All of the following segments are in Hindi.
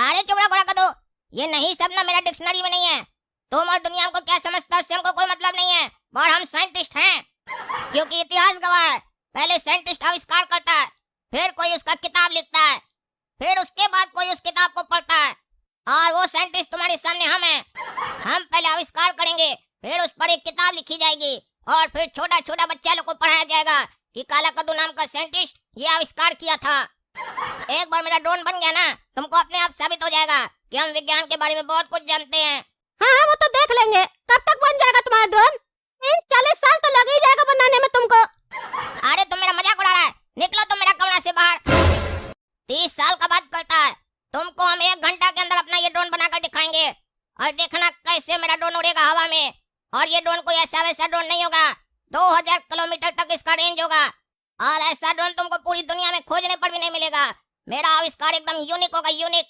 अरे चुप रहो का दो, ये नहीं सब ना मेरा डिक्शनरी में नहीं है। तुम और दुनिया को क्या समझता है उससे हमको कोई मतलब नहीं है, और हम साइंटिस्ट हैं। क्योंकि इतिहास गवाह है, पहले साइंटिस्ट आविष्कार करता है, फिर कोई उसका किताब लिखता है, फिर उसके बाद कोई उस किताब को पढ़ता है, और वो साइंटिस्ट तुम्हारे सामने हम हैं। हम पहले आविष्कार करेंगे, फिर उस पर एक किताब लिखी जाएगी, और फिर छोटा छोटा बच्चा लोग को पढ़ाया जाएगा कि काला कद्दू नाम का साइंटिस्ट ये आविष्कार किया था। एक बार मेरा ड्रोन बन गया ना, तुमको अपने आप साबित हो जाएगा कि हम विज्ञान के बारे में बहुत कुछ जानते हैं। हाँ वो तो देख लेंगे, कब तक बन जाएगा तुम्हारा ड्रोन? 30-40 साल तो लग ही जाएगा बनाने में तुमको। अरे तुम मेरा मजाक उड़ा रहा है, निकलो तुम मेरा कमरा से बाहर। 30 साल का बात करता है, तुमको हम 1 घंटा के अंदर अपना ये ड्रोन बनाकर दिखाएंगे, और देखना कैसे मेरा ड्रोन उड़ेगा हवा में। और ये ड्रोन कोई ऐसा वैसा ड्रोन नहीं होगा, 2000 किलोमीटर तक इसका रेंज होगा, और ऐसा ड्रोन तुमको पूरी दुनिया में खोजने पर भी नहीं मिलेगा। मेरा आविष्कार एकदम यूनिक होगा, यूनिक।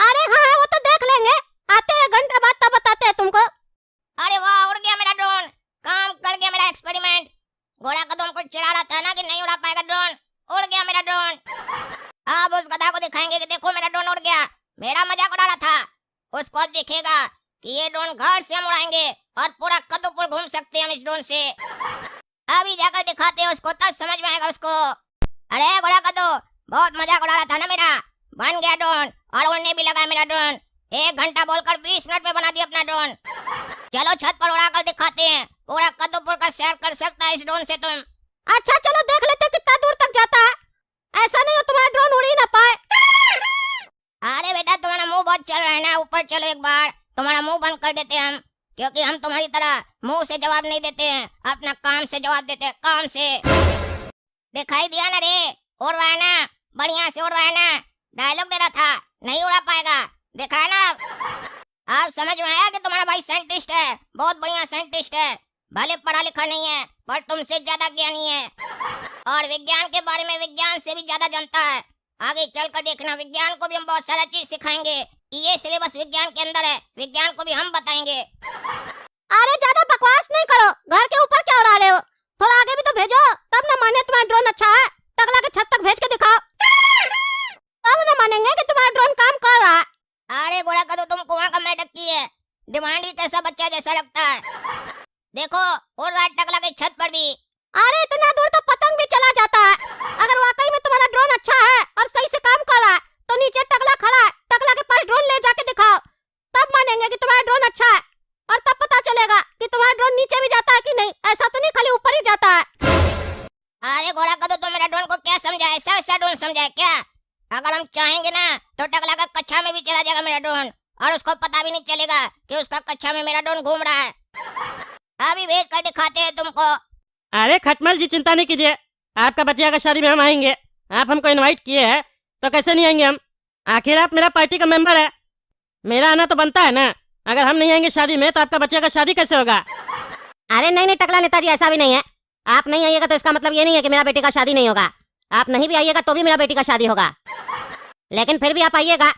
अरे हाँ वो तो देख लेंगे, आते हैं घंटा बाद तब बताते हैं तुमको। अरे वाह, उड़ गया मेरा ड्रोन, काम कर गया मेरा एक्सपेरिमेंट। घोड़ा कदम को चिढ़ा रहा था ना कि नहीं उड़ा पाएगा ड्रोन, उड़ गया मेरा ड्रोन। अब उस गधा को दिखाएंगे कि देखो मेरा ड्रोन उड़ गया, मेरा मजाक उड़ा रहा था। उसको अब दिखेगा कि ये ड्रोन घर से हम उड़ाएंगे, और पूरा कद्दूपुर घूम सकते हैं हम इस ड्रोन से। अभी जाकर दिखाते हैं उसको, तब समझ में आएगा उसको। अरे घोड़ा कद्दू, बहुत मजाक उड़ा रहा था ना मेरा, बन गया ड्रोन, और उड़ने भी लगा मेरा ड्रोन। 1 घंटा बोलकर 20 मिनट में बना दिया अपना ड्रोन। चलो छत पर उड़ाकर दिखाते हैं, पूरा कद्दूपुर का सैर कर सकता है इस ड्रोन से तुम। अच्छा चलो देख लेते कितना दूर तक जाता है, ऐसा नहीं हो तुम्हारा ड्रोन उड़ ही ना पाए। अरे बेटा तुम्हारा मुंह बहुत चल रहा है ना, ऊपर चलो एक बार, तुम्हारा मुंह बंद कर देते हैं हम, क्योंकि हम तुम्हारी तरह मुंह से जवाब नहीं देते हैं, अपना काम से जवाब देते हैं, काम से। दिखाई दिया ना रे, उड़ रहा है ना, बढ़िया से उड़ रहा है ना। डायलॉग दे रहा था, नहीं उड़ा पाएगा, दिख रहा है ना। अब समझ में आया कि तुम्हारा भाई साइंटिस्ट है, बहुत बढ़िया साइंटिस्ट है, भले पढ़ा लिखा नहीं है पर तुमसे ज्यादा ज्ञानी है, और विज्ञान के बारे में विज्ञान से भी ज्यादा जानता है। आगे चलकर देखना, विज्ञान को भी हम बहुत सारा चीज सिखाएंगे, ये सिलेबस विज्ञान के अंदर है, विज्ञान को भी हम बताएंगे। अरे ज्यादा बकवास नहीं करो, घर के ऊपर क्या उड़ा रहे हो? थोड़ा आगे भी तो भेजो, तब न माने तुम्हारा ड्रोन अच्छा है। टकला के छत तक भेज के दिखाओ, तब न मानेंगे कि तुम्हारा ड्रोन काम कर रहा है। अरे गोड़ा कदो, तुम कुआं का मेढक की है, डिमांड भी कैसा बच्चा जैसा लगता है। देखो उड़ रहा है टकला के छत पर भी। अरे इतना दूर तो पतंग भी चला जाता है। अगर वाकई में तुम्हारा ड्रोन अच्छा है और सही से काम कर रहा है, तो नीचे टकला खड़ा है, टकला के पास ड्रोन ले जाके दिखाओ, तब मानेंगे कि तुम्हारा ड्रोन अच्छा है, और तब पता चलेगा कि तुम्हारा ड्रोन नीचे भी जाता है कि नहीं, ऐसा तो नहीं खाली ऊपर ही जाता है। अरे घोड़ा कदो, तुम मेरा ड्रोन को क्या समझा, ऐसा ऐसा ड्रोन समझा है क्या? अगर हम चाहेंगे ना तो टकला का कक्षा में भी चला जाएगा मेरा ड्रोन, और उसको पता भी नहीं चलेगा कि उसका कक्षा में मेरा ड्रोन घूम रहा है। अभी भेज कर दिखाते हैं तुमको। अरे खटमल जी चिंता नहीं कीजिए, आपका बच्चिया का शादी में हम आएंगे। आप हमको इनवाइट किए हैं तो कैसे नहीं आएंगे हम, आखिर आप मेरा पार्टी का मेंबर है, मेरा आना तो बनता है ना। अगर हम नहीं आएंगे शादी में तो आपका बच्चिया का शादी कैसे होगा? अरे नहीं नहीं टकला नेताजी, ऐसा भी नहीं है। आप नहीं आइएगा तो इसका मतलब ये नहीं है कि मेरा बेटे का शादी नहीं होगा। आप नहीं भी आइएगा तो भी मेरा बेटी का शादी होगा, लेकिन फिर भी आप आइएगा,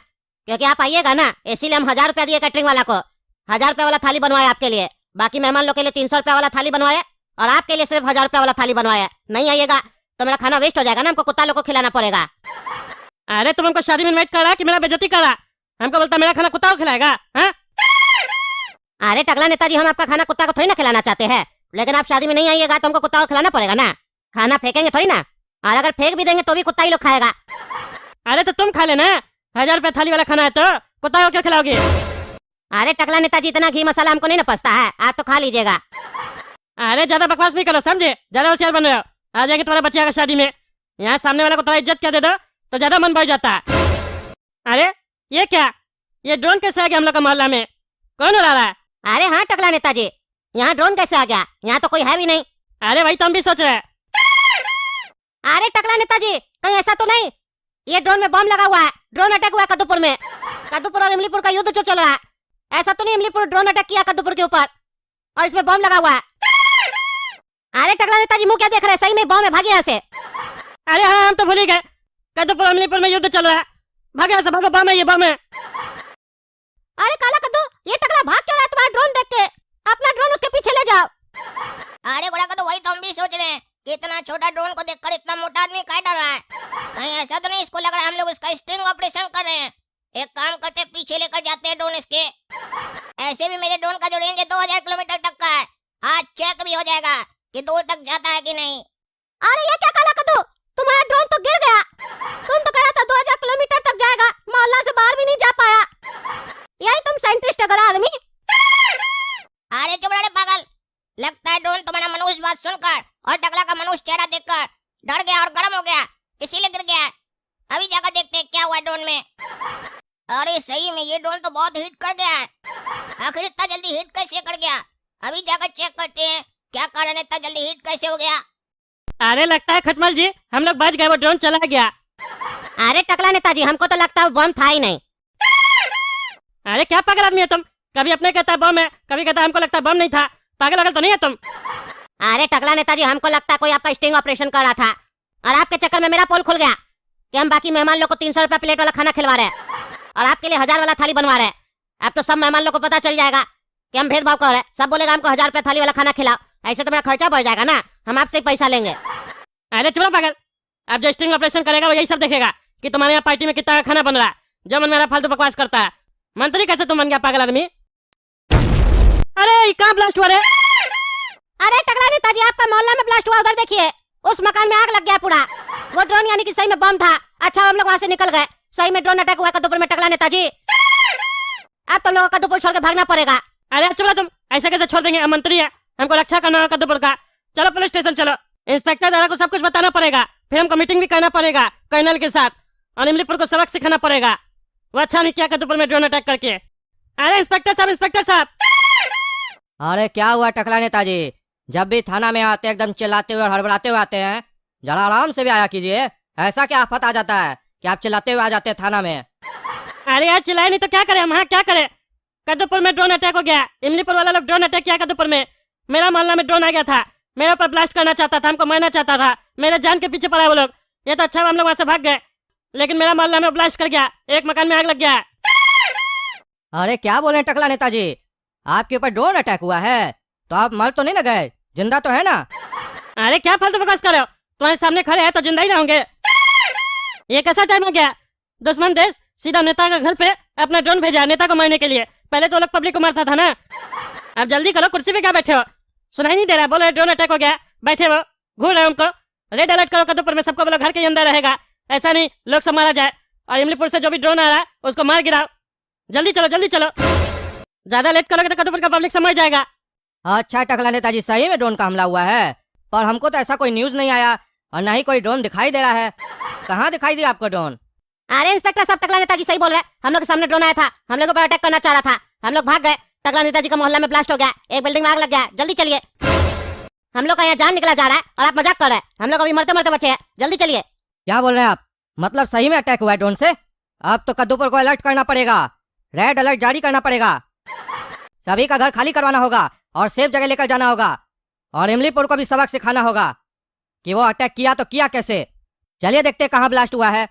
क्योंकि आप आइएगा ना, इसीलिए हम 1000 रुपया दिए कैटरिंग वाला को। 1000 रुपया वाला थाली बनवाया आपके लिए, बाकी मेहमान लोग के लिए 300 रुपया वाला थाली बनवाया, और आपके लिए सिर्फ 1000 रुपया वाला थाली बनवाया। नहीं आइएगा तो मेरा खाना वेस्ट हो जाएगा ना, हमको कुत्ता लोग को खिलाना पड़ेगा। अरे तुम हमको शादी में इनवाइट कर रहा कि मेरा बेइज्जती कर रहा? हमको बोलता मेरा खाना कुत्ता को खिलाएगा? अरे टकला नेताजी, हम आपका खाना कुत्ता को थोड़ी ना खिलाना चाहते हैं, लेकिन आप शादी में नहीं आइएगा तो हमको कुत्ता को खिलाना पड़ेगा ना। खाना फेंकेंगे थोड़ी ना, और अगर फेंक भी देंगे तो भी कुत्ता ही लोग खाएगा। अरे तो तुम खा लेना, 1000 रुपया थाली वाला खाना है तो कुत्ता को क्यों खिलाओगे? अरे टकला नेताजी, इतना घी मसाला हमको नहीं ना पसता है, आप तो खा लीजिएगा। अरे ज्यादा बकवास नहीं करो, समझे? ज्यादा होशियार बन रहे हो। आ जाएंगे तुम्हारा बच्चिया का शादी में, यहाँ सामने वाला को थोड़ा इज्जत क्या दे दो तो ज्यादा मन बढ़ जाता है। अरे ये क्या, ये ड्रोन कैसे आ गया हम लोग का मोहल्ला में? कौन उड़ा रहा है? अरे हाँ टकला नेताजी, यहाँ ड्रोन कैसे आ गया? यहाँ तो कोई है भी नहीं। अरे वही तो हम भी सोच रहे हैं। अरे टकला नेताजी, कहीं ऐसा तो नहीं ये ड्रोन में बम लगा हुआ है? ड्रोन अटैक हुआ है कद्दूपुर में, कद्दूपुर और इमलीपुर का युद्ध जो चल रहा है, ऐसा तो नहीं इमलीपुर ड्रोन अटैक किया कद्दूपुर के ऊपर और इसमें बम लगा हुआ है? अरे टकला नेताजी, मुंह क्या देख रहे हैं, सही में बम है, भागे यहाँ से। अरे हाँ हम तो भूल ही गए, कद्दूपुर इमलीपुर में युद्ध चल रहा है, भागे यहाँ से, भागो, बम है, ये बम है। अरे काला कद्दू, ये टकला भाग क्यों रहा है तुम्हारा ड्रोन देख के? अपना ड्रोन उसके पीछे ले जाओ। अरे घोड़ा कदो, वही तो हम भी सोच रहे हैं कि इतना छोटा ड्रोन को देखकर इतना मोटा आदमी काहे डर रहा है? कहीं ऐसा तो नहीं इसको लग रहा है हम लोग उसका स्टिंग ऑपरेशन कर रहे हैं, एक काम करते, पीछे लेकर जाते हैं ड्रोन इसके। ऐसे भी मेरे ड्रोन का जो रेंज है 2000 किलोमीटर तक का है। आज चेक भी हो जाएगा कि दूर तक जाता है कि नहीं। अरे ये क्या काला कद्दू, तुम्हारा ड्रोन तो गिर गया। तुम तो कह रहा था 2000 किलोमीटर तक जाएगा, मोहल्ला से बाहर भी नहीं जा पाया। यही तुम साइंटिस्ट है गधा आदमी। अरे चुप रहे पागल, लगता है ड्रोन तुम्हारा मनुष्य बात सुनकर और टकला का मनुष्य चेहरा देखकर डर गया और गर्म हो गया, इसीलिए गिर गया। अभी जाकर देखते हैं क्या हुआ ड्रोन में। अरे सही में ये ड्रोन तो बहुत हिट कर गया है। आखिर इतना जल्दी हिट कैसे कर गया? अभी जाकर चेक करते हैं क्या कारण है, इतना जल्दी हिट कैसे हो गया। अरे लगता है खटमल जी हम लोग बच गए, वो ड्रोन चला गया। अरे टकला नेताजी, हमको तो लगता है वो बम था ही नहीं। अरे क्या पागल आदमी है तुम, कभी अपने कहता बम है, कभी कहता हमको लगता बम नहीं था। पागल अगल तो नहीं है तुम। अरे टकला नेताजी, हमको लगता है कोई आपका स्टिंग ऑपरेशन कर रहा था और आपके चक्कर में मेरा पोल खुल गया कि हम बाकी मेहमान लोग को 300 रुपया प्लेट वाला खाना खिलवा रहे हैं और आपके लिए 1000 वाला थाली बनवा रहे हैं। अब तो सब मेहमान लोग को पता चल जाएगा कि हम भेदभाव कर रहे हैं। सब बोलेगा हमको 1000 रुपया थाली वाला खाना खिलाओ, ऐसे तो मेरा खर्चा बढ़ जाएगा ना, हम आपसे ही पैसा लेंगे। अरे चलो पागल, अब जो स्टिंग ऑपरेशन करेगा वो यही सब देखेगा कि तुम्हारे यहाँ पार्टी में कितना खाना बन रहा है। जो मन मेरा फालतू बकवास करता है। मंत्री कैसे तुम बन गया पागल आदमी। अरे ये कहाँ ब्लास्ट हुआ रे? अरे टकला नेताजी, आपका मोहल्ला में ब्लास्ट हुआ, उधर देखिए, उस मकान में आग लग गया पूरा। वो ड्रोन यानी कि सही में बम था। अच्छा हम लोग वहाँ से निकल गए, सही में ड्रोन अटैक हुआ कद्दूपुर में। टकला नेताजी अब तुम लोगों को कद्दूपुर छोड़ के भागना पड़ेगा। अरे चलो तुम, ऐसे कैसे छोड़ देंगे, हम मंत्री है, हमको रक्षा करना है कद्दूपुर का। चलो पुलिस स्टेशन चलो, इंस्पेक्टर दादा को सब कुछ बताना पड़ेगा, फिर हमको मीटिंग भी करना पड़ेगा कर्नल के साथ और इमलीपुर को सबक सिखाना पड़ेगा। वो अच्छा नहीं किया कद्दूपुर में ड्रोन अटैक करके। अरे इंस्पेक्टर साहब, इंस्पेक्टर साहब। अरे क्या हुआ टकला नेताजी, जब भी थाना में आते एकदम चिल्लाते हुए और हड़बड़ाते हुए आते हैं। जरा आराम से भी आया कीजिए, ऐसा क्या आफत आ जाता है कि आप चिल्लाते हुए आ जाते हैं थाना में। अरे यार चिल्लाए नहीं तो क्या करें हम, हाँ क्या करें। कद्दूपुर में ड्रोन अटैक हो गया, इमलीपुर वाला लोग ड्रोन अटैक किया कद्दूपुर में। मेरा मोहल्ला में ड्रोन आ गया था, मेरे ऊपर ब्लास्ट करना चाहता था, हमको मारना चाहता था, मेरे जान के पीछे पड़ा वो लोग। ये तो अच्छा हम लोग वहां से भाग गए, लेकिन मेरा मोहल्ला में ब्लास्ट कर गया, एक मकान में आग लग गया। अरे क्या बोले हैं टकला नेताजी, आपके ऊपर ड्रोन अटैक हुआ है तो आप मर तो नहीं ना गए, जिंदा तो है ना। अरे क्या फालतू बकवास कर रहे हो, तुम्हारे सामने खड़े हैं तो जिंदा ही ना होंगे। ये कैसा टाइम हो गया, दुश्मन देश सीधा नेता के घर पे अपना ड्रोन भेजा नेता को मारने के लिए। पहले तो लोग पब्लिक को मारता था ना। अब जल्दी करो, कुर्सी पे क्या बैठे हो, सुनाई नहीं दे रहा। बोलो ड्रोन अटैक हो गया, बैठे हो घूर रहे हो उनको। रेड अलर्ट करो कद्दूपुर में, सबको बोलो घर के अंदर रहेगा, ऐसा नहीं लोग सब मारा जाए। और इमलीपुर से जो भी ड्रोन आ रहा है उसको मार गिराओ। जल्दी चलो जल्दी चलो, ज्यादा लेट करोगे तो कद्दूपुर का पब्लिक समझ जाएगा। अच्छा टकला नेताजी, सही में ड्रोन का हमला हुआ है, पर हमको तो ऐसा कोई न्यूज नहीं आया और न ही कोई ड्रोन दिखाई दे रहा है। कहाँ दिखाई दिया आपको ड्रोन? अरे इंस्पेक्टर साहब, टकला नेताजी सही बोल रहे हैं, हम लोग के सामने ड्रोन आया था, हम लोग पर अटैक करना चाह रहा था, हम लोग भाग गए। टकला नेताजी का मोहल्ला में ब्लास्ट हो गया, एक बिल्डिंग में आग लग गया। जल्दी चलिए, हम लोग का यहाँ जान निकला जा रहा है और आप मजाक कर रहे हैं। हम लोग अभी मरते मरते बचे हैं, जल्दी चलिए। क्या बोल रहे हैं आप, मतलब सही में अटैक हुआ है ड्रोन से? अब तो कद्दूपुर को अलर्ट करना पड़ेगा, रेड अलर्ट जारी करना पड़ेगा, सभी का घर खाली करवाना होगा और सेफ जगह लेकर जाना होगा। और इमलीपुर को भी सबक सिखाना होगा कि वो अटैक किया तो किया कैसे। चलिए देखते कहाँ ब्लास्ट हुआ है।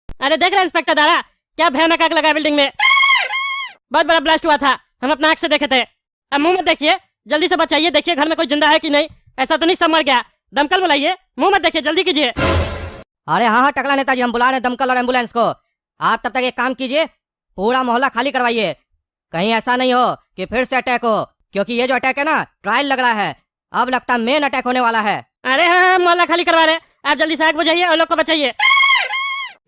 अरे देख रहे इंस्पेक्टर दादा, क्या भयानक आग लगा बिल्डिंग में, बहुत बड़ा ब्लास्ट हुआ था, हम अपना आंख से देखे थे। अब मुंह मत देखिए, जल्दी से बचाइए, देखिए घर में कोई जिंदा है कि नहीं, ऐसा तो नहीं सब मर गया। दमकल बुलाइए, मुंह मत देखिए, जल्दी कीजिए। अरे हाँ हाँ टकला नेताजी, हम बुला रहे हैं दमकल और एम्बुलेंस को। आप तब तक एक काम कीजिए, पूरा मोहल्ला खाली करवाइए, कहीं ऐसा नहीं हो कि फिर से अटैक हो, क्योंकि ये जो अटैक है ना ट्रायल लग रहा है, अब लगता है मेन अटैक होने वाला है। अरे हाँ मोहल्ला खाली करवा रहे, आप जल्दी से आग बुझाइए और लोग को बचाइए।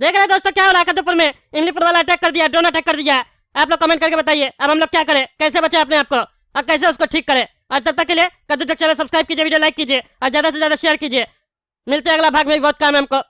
देख रहे दोस्तों क्या हो रहा है कद्दूपुर में, इमलीपुर वाला अटैक कर दिया, ड्रोन अटैक कर दिया। आप लोग कमेंट करके बताइए अब हम लोग क्या करें, कैसे बचे अपने आप को और कैसे उसको ठीक करें। और तब तक के लिए कद्दू चैनल सब्सक्राइब कीजिए, वीडियो लाइक कीजिए और ज्यादा से ज्यादा शेयर कीजिए। मिलते हैं अगला भाग में, बहुत काम है हमको।